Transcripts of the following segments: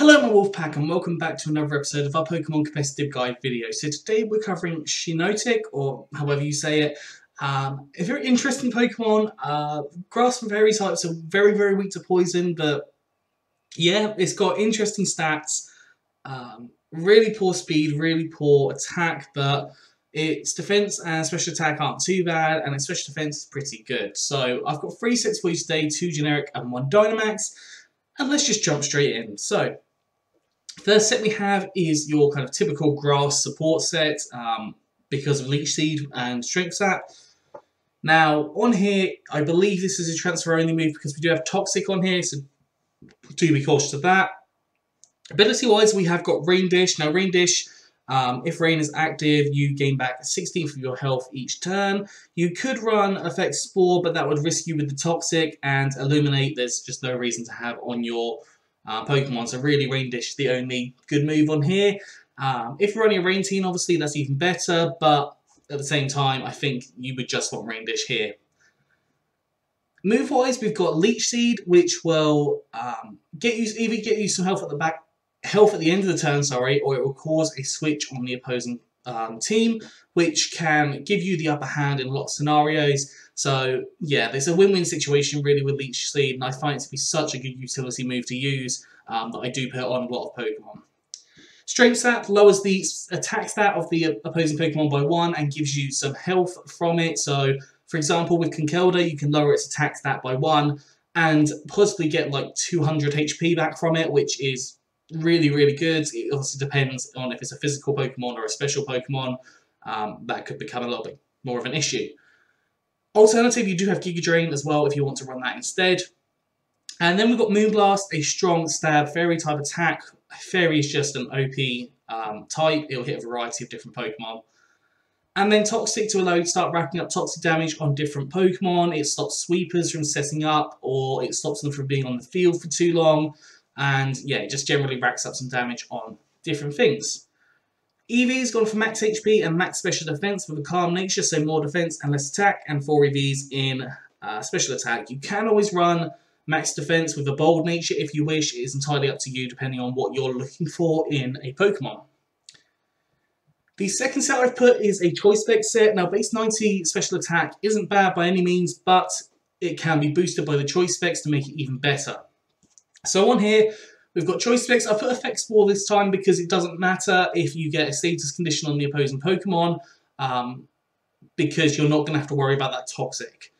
Hello my Wolfpack and welcome back to another episode of our Pokemon Competitive Guide video. So today we're covering Shiinotic, or however you say it. A very interesting Pokemon. Grass from fairy types are very weak to poison, but yeah, it's got interesting stats. Really poor speed, really poor attack, but its defense and special attack aren't too bad, and its special defense is pretty good. So I've got 3 sets for you today, 2 generic and 1 dynamax. And let's just jump straight in. So, first set we have is your kind of typical grass support set because of Leech Seed and Strength Sap. Now, on here, I believe this is a transfer only move because we do have Toxic on here, so do be cautious of that. Ability-wise, we have got Rain Dish. Now, Rain Dish, if Rain is active, you gain back 16th of your health each turn. You could run Effect Spore, but that would risk you with the Toxic, and Illuminate, there's just no reason to have on your Pokemon. So really, Rain Dish is the only good move on here. If you're running a Rain Team, obviously that's even better, but at the same time, I think you would just want Rain Dish here. Move-wise, we've got Leech Seed, which will either get you some health at the end of the turn, or it will cause a switch on the opposing team, which can give you the upper hand in a lot of scenarios. So yeah, there's a win-win situation really with Leech Seed, and I find it to be such a good utility move to use that I do put on a lot of Pokemon. Strength Sap lowers the attack stat of the opposing Pokemon by 1 and gives you some health from it. So for example, with Conkeldurr, you can lower its attack stat by 1 and possibly get like 200 HP back from it, which is really good. It obviously depends on if it's a physical Pokemon or a special Pokemon. That could become a little bit more of an issue. Alternative, you do have Giga Drain as well if you want to run that instead. And then we've got Moonblast, a strong stab fairy type attack. Fairy is just an OP type. It'll hit a variety of different Pokemon. And then Toxic to allow you to start racking up toxic damage on different Pokemon. It stops sweepers from setting up, or it stops them from being on the field for too long. And yeah, it just generally racks up some damage on different things. EV's gone for max HP and max special defense with a calm nature, so more defense and less attack, and 4 EVs in special attack. You can always run max defense with a bold nature if you wish. It is entirely up to you depending on what you're looking for in a Pokemon. The second set I've put is a Choice Spec set. Now, base 90 special attack isn't bad by any means, but it can be boosted by the Choice Specs to make it even better. So on here, we've got Choice Specs. I put Effect Spore this time because it doesn't matter if you get a status condition on the opposing Pokemon, because you're not going to have to worry about that Toxic.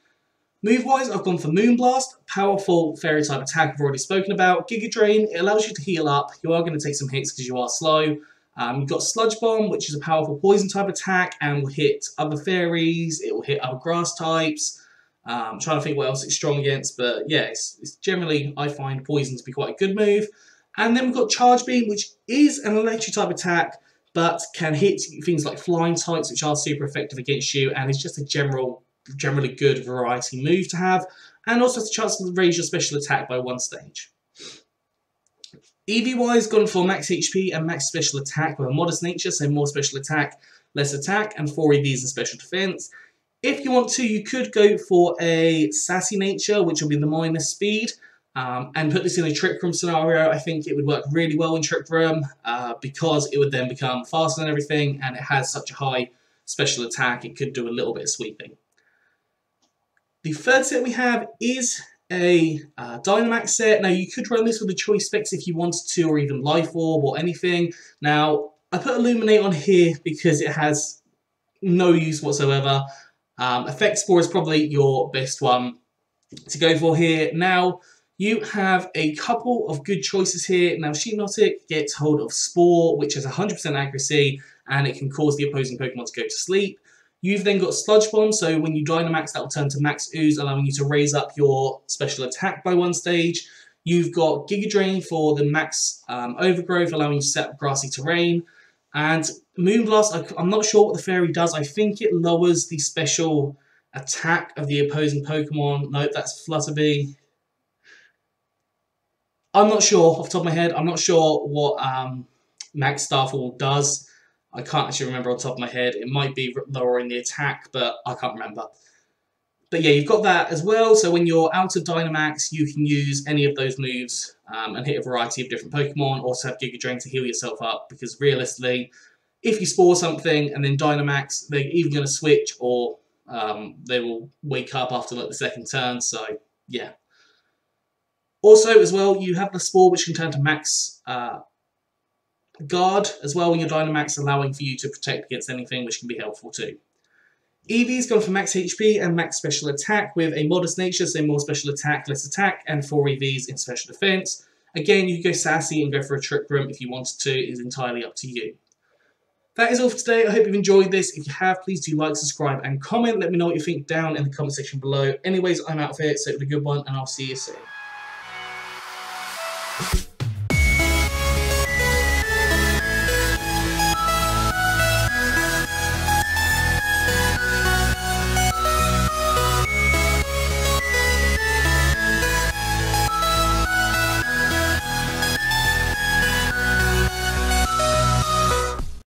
Move-wise, I've gone for Moonblast, powerful fairy type attack I've already spoken about. Giga Drain, it allows you to heal up. You are going to take some hits because you are slow. You've got Sludge Bomb, which is a powerful poison type attack and will hit other fairies. It will hit other grass types. I'm trying to think what else it's strong against, but yeah, it's generally, I find poison to be quite a good move. And then we've got Charge Beam, which is an electric type attack, but can hit things like flying types, which are super effective against you, and it's just a generally good variety move to have, and also has a chance to raise your special attack by 1 stage. EV-wise, gone for max HP and max special attack with a modest nature, so more special attack, less attack, and 4 EVs in special defense. If you want to, you could go for a sassy nature, which will be the minus speed, and put this in a Trick Room scenario. I think it would work really well in Trick Room because it would then become faster than everything, and it has such a high special attack, it could do a little bit of sweeping. The third set we have is a Dynamax set. Now, you could run this with the Choice Specs if you wanted to, or even Life Orb or anything. Now, I put Illuminate on here because it has no use whatsoever. Effect Spore is probably your best one to go for here. Now, you have a couple of good choices here. Now, Shiinotic gets hold of Spore, which has 100% accuracy, and it can cause the opposing Pokemon to go to sleep. You've then got Sludge Bomb, so when you Dynamax, that will turn to Max Ooze, allowing you to raise up your special attack by 1 stage. You've got Giga Drain for the Max Overgrowth, allowing you to set up grassy terrain. And Moonblast, I'm not sure what the fairy does. I think it lowers the special attack of the opposing Pokemon. Nope, that's Flutterby. I'm not sure, off the top of my head, I'm not sure what Max Starfall does. I can't actually remember on top of my head. It might be lowering the attack, but I can't remember. But yeah, you've got that as well. So when you're out of Dynamax, you can use any of those moves and hit a variety of different Pokemon. Also have Giga Drain to heal yourself up, because realistically, if you spore something and then Dynamax, they're either going to switch or they will wake up after like the second turn. So yeah. Also, as well, you have the Spore, which can turn to max guard as well when you're Dynamax, allowing for you to protect against anything, which can be helpful too. Eevee's gone for max HP and max special attack with a modest nature, so more special attack, less attack, and 4 EVs in special defense. Again, you could go sassy and go for a Trick Room if you wanted to. It is entirely up to you. That is all for today. I hope you've enjoyed this. If you have, please do like, subscribe, and comment. Let me know what you think down in the comment section below. Anyways, I'm out of here, so have a good one, and I'll see you soon.